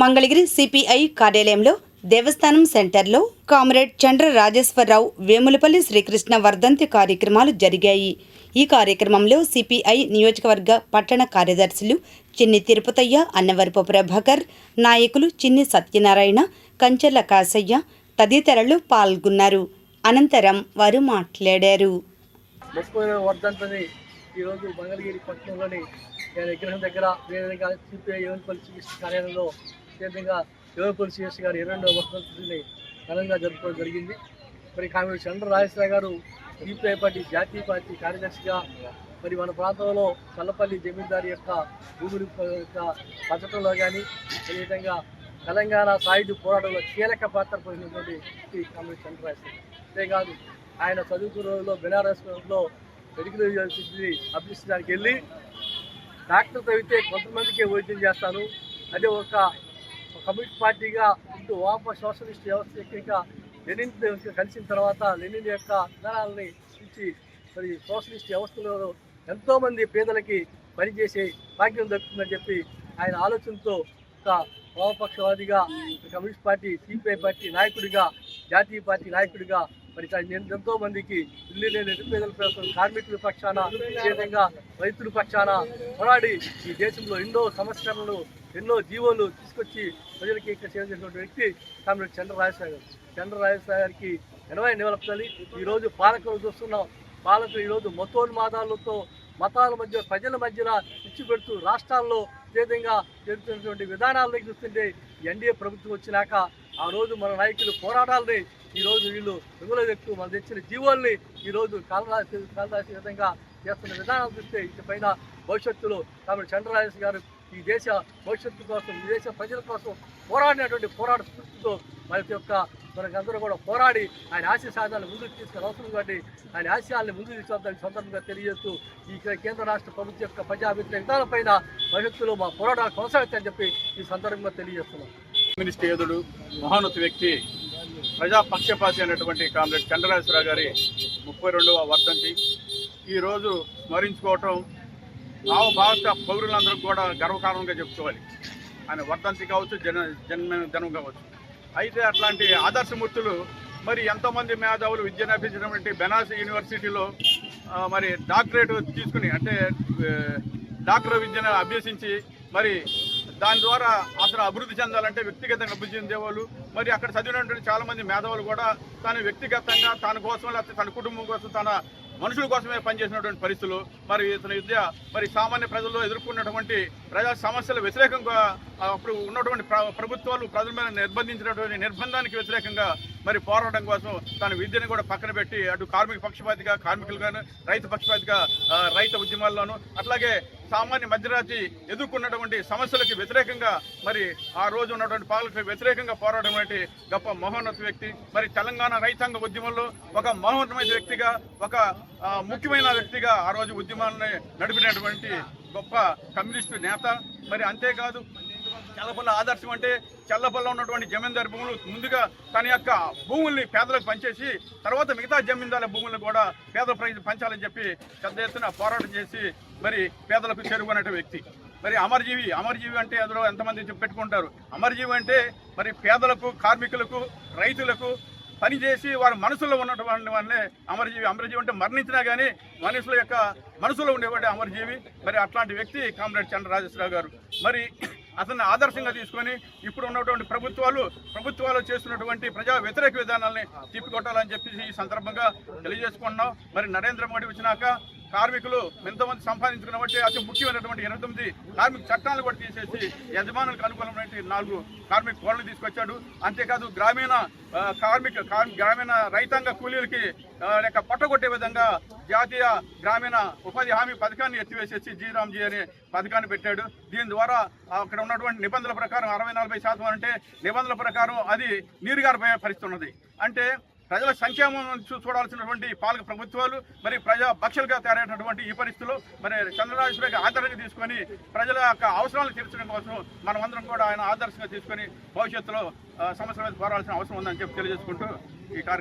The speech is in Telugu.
మంగళగిరి సిపిఐ కార్యాలయంలో దేవస్థానం సెంటర్లో కామ్రేడ్ చంద్ర రాజేశ్వరరావు వేములపల్లి శ్రీకృష్ణ వర్ధంతి కార్యక్రమాలు జరిగాయి. ఈ కార్యక్రమంలో సిపిఐ నియోజకవర్గ పట్టణ కార్యదర్శులు చిన్ని తిరుపతయ్య, అన్నవరపు ప్రభాకర్, నాయకులు చిన్ని సత్యనారాయణ, కంచెల కాసయ్య తదితరులు పాల్గొన్నారు. అనంతరం వారు మాట్లాడారు. ఈరోజు మంగళగిరి పట్టణంలోని విగ్రహం దగ్గర వేదికగా సిపిఐ వేములపల్లి శ్రీకృష్ణ కార్యాలయంలో విధంగా వేములపల్లి శ్రీకృష్ణ గారి 22వ వర్ధంతిని ఘనంగా జరుపుకోవడం జరిగింది. మరి కామ్రేడ్ చంద్ర రాజేశ్వరరావు గారు సిపిఐ పార్టీ జాతీయ పార్టీ కార్యదర్శిగా మరి మన ప్రాంతంలో చల్లపల్లి జమీందారి యొక్క భూముల యొక్క పథకంలో కానీ అదేవిధంగా తెలంగాణ సాయుధ పోరాటంలో కీలక పాత్ర పోసినటువంటి కామ్రేడ్ చంద్ర రాజేశ్వరరావు. అంతేకాదు ఆయన చదువుకున్న రోజుల్లో బెనారస్లో మెడికల్ యూనివర్సిటీ అభ్యసించడానికి వెళ్ళి డాక్టర్ చదివితే కొంతమందికే వైద్యం చేస్తాను, అదే ఒక కమ్యూనిస్ట్ పార్టీగా ఇటు వాప సోషలిస్ట్ వ్యవస్థ లెనిన్ కలిసిన తర్వాత లెనిన్ యొక్క విధానాలని ఇచ్చి మరి సోషలిస్ట్ వ్యవస్థలో ఎంతోమంది పేదలకి పనిచేసే భాగ్యం దక్కుతుందని చెప్పి ఆయన ఆలోచనతో ఒక వామపక్షవాదిగా కమ్యూనిస్ట్ పార్టీ సిపిఐ పార్టీ నాయకుడిగా జాతీయ పార్టీ నాయకుడిగా మరి ఎంతో మందికి ఇల్లు లేని నిరుపేదల కోసం కార్మికుల పక్షాన విధంగా రైతుల పక్షాన పోరాడి ఈ దేశంలో ఎన్నో సంస్కరణలు ఎన్నో జీవోలు తీసుకొచ్చి ప్రజలకి ఇక్కడ సేవ చేసినటువంటి వ్యక్తి కామ్రేడ్ చంద్ర రాజేశ్వరరావు గారు. చంద్ర రాజేశ్వరరావు గారికి 80 నివలపాలి. ఈరోజు పాలకులు చూస్తున్నాం, పాలకులు ఈరోజు మతోన్మాదాలతో మతాల మధ్య ప్రజల మధ్యన ఇచ్చి పెడుతూ రాష్ట్రాల్లో విధంగా జరుగుతున్నటువంటి విధానాలను చూస్తుంటే ఎన్డీఏ ప్రభుత్వం వచ్చినాక ఆ రోజు మన నాయకులు పోరాటాలని ఈరోజు వీళ్ళు రంగులో వ్యక్తులు మనం తెచ్చిన జీవోల్ని ఈరోజు కాలరాసే విధంగా చేస్తున్న విధానాలు చూస్తే ఇటుపైన భవిష్యత్తులో కాబట్టి చంద్ర రాజేశ్వర గారు ఈ దేశ భవిష్యత్తు కోసం ఈ దేశ ప్రజల కోసం పోరాడినటువంటి పోరాట స్ఫూర్తితో మనకందరూ కూడా పోరాడి ఆయన ఆశయ సాధనలు ముందుకు తీసుకుని అవసరం కాబట్టి ఆయన ఆశయాల్ని ముందుకు తీసుకొద్దానికి సందర్భంగా తెలియజేస్తూ ఈ కేంద్ర రాష్ట్ర ప్రభుత్వం యొక్క ప్రజా వ్యతిరేక విధానాలపైన భవిష్యత్తులో మా పోరాటాలు కొనసాగుతాయని చెప్పి ఈ సందర్భంగా తెలియజేస్తున్నాం. కమ్యూనిస్ట్ యోధుడు, మహోన్నత వ్యక్తి, ప్రజాపక్షపాతి అయినటువంటి కామ్రేడ్ చంద్రరాజేశ్వరరావు గారి 32వ వర్ధంతి ఈరోజు స్మరించుకోవటం భారత పౌరులందరూ కూడా గర్వకారణంగా చెప్పుకోవాలి. ఆయన వర్ధంతి కావచ్చు, జన్మదినం కావచ్చు. అయితే అట్లాంటి ఆదర్శమూర్తులు మరి ఎంతోమంది మేధావులు విద్యను అభ్యసించినటువంటి బెనారస్ యూనివర్సిటీలో మరి డాక్టరేట్ తీసుకుని అంటే డాక్టర్ విద్యను అభ్యసించి మరి దాని ద్వారా అతను అభివృద్ధి చెందాలంటే వ్యక్తిగతంగా అభివృద్ధి చెందేవాళ్ళు. మరి అక్కడ చదివినటువంటి చాలామంది మేధావులు కూడా తాను వ్యక్తిగతంగా తన కోసం లేకపోతే తన కుటుంబం కోసం తన మనుషుల కోసమే పనిచేసినటువంటి పరిస్థితులు మరి ఇతని విద్య మరి సామాన్య ప్రజల్లో ఎదుర్కొన్నటువంటి ప్రజా సమస్యల వ్యతిరేకంగా అప్పుడు ఉన్నటువంటి ప్రభుత్వాలు ప్రజల మీద నిర్బంధించినటువంటి నిర్బంధానికి వ్యతిరేకంగా మరి పోరాటం కోసం తన విద్యను కూడా పక్కన పెట్టి అటు కార్మిక పక్షపాతిగా కార్మికులుగాను, రైతు పక్షపాతిగా రైతు ఉద్యమాల్లోనూ అట్లాగే సామాన్య మధ్యరాత్రి ఎదుర్కొన్నటువంటి సమస్యలకి వ్యతిరేకంగా మరి ఆ రోజు ఉన్నటువంటి పాలకులకు వ్యతిరేకంగా పోరాటం వంటి గొప్ప మహోన్నత వ్యక్తి. మరి తెలంగాణ రైతాంగ ఉద్యమంలో ఒక మహోన్నతమైన వ్యక్తిగా, ఒక ముఖ్యమైన వ్యక్తిగా ఆ రోజు ఉద్యమాన్ని నడిపినటువంటి గొప్ప కమ్యూనిస్టు నేత. మరి అంతేకాదు చల్లపల్లి ఆదర్శం అంటే చల్లపల్లిలో ఉన్నటువంటి జమీందారు భూములు ముందుగా తన యొక్క భూముల్ని పేదలకు పంచేసి తర్వాత మిగతా జమీందారుల భూములను కూడా పేద ప్రజలు పంచాలని చెప్పి పెద్ద ఎత్తున పోరాటం చేసి మరి పేదలకు చేరుకునే వ్యక్తి. మరి అమరజీవి అంటే అందులో ఎంతమంది పెట్టుకుంటారు. అమరజీవి అంటే మరి పేదలకు, కార్మికులకు, రైతులకు పనిచేసి వారి మనసులో ఉన్నటువంటి వాళ్ళే అమరజీవి. అమరజీవి అంటే మరణించినా కానీ మనుషుల యొక్క మనసులో ఉండేవాడే అమరజీవి. మరి అట్లాంటి వ్యక్తి కామ్రేడ్ చంద్ర రాజేశ్వరరావు గారు. మరి అతన్ని ఆదర్శంగా తీసుకొని ఇప్పుడు ఉన్నటువంటి ప్రభుత్వాలు చేస్తున్నటువంటి ప్రజా వ్యతిరేక విధానాలని తిప్పికొట్టాలని చెప్పి ఈ సందర్భంగా తెలియజేసుకుంటున్నాం. మరి నరేంద్ర మోడీ వచ్చినాక కార్మికులు ఎంతోమంది సంపాదించుకున్న బట్టి అతి ముఖ్యమైనటువంటి 89 కార్మిక చట్టాలను కూడా తీసేసి యజమానులకు అనుకూలమైనటువంటి 4 కార్మిక కోడ్లు తీసుకొచ్చాడు. అంతేకాదు గ్రామీణ రైతాంగ కూలీలకి పట్టగొట్టే విధంగా జాతీయ గ్రామీణ ఉపాధి హామీ పథకాన్ని ఎత్తివేసేసి జీరామ్జీ అనే పథకాన్ని పెట్టాడు. దీని ద్వారా అక్కడ ఉన్నటువంటి నిబంధనల ప్రకారం 60-40% అంటే నిబంధనల ప్రకారం అది నీరుగారిపోయే పరిస్థితి ఉన్నది. అంటే ప్రజల సంక్షేమం చూడాల్సినటువంటి పాలక ప్రభుత్వాలు మరి ప్రజా పక్షులుగా తయారైనటువంటి ఈ పరిస్థితుల్లో మరి చంద్రరాజేశ్వరరావు ఆదర్శంగా తీసుకొని ప్రజల యొక్క అవసరాలు తీర్చడం కోసం మనమందరం కూడా ఆయన ఆదర్శంగా తీసుకొని భవిష్యత్తులో సమస్యల మీద పోరాడాల్సిన అవసరం ఉందని చెప్పి తెలియజేసుకుంటూ ఈ కార్యక్రమం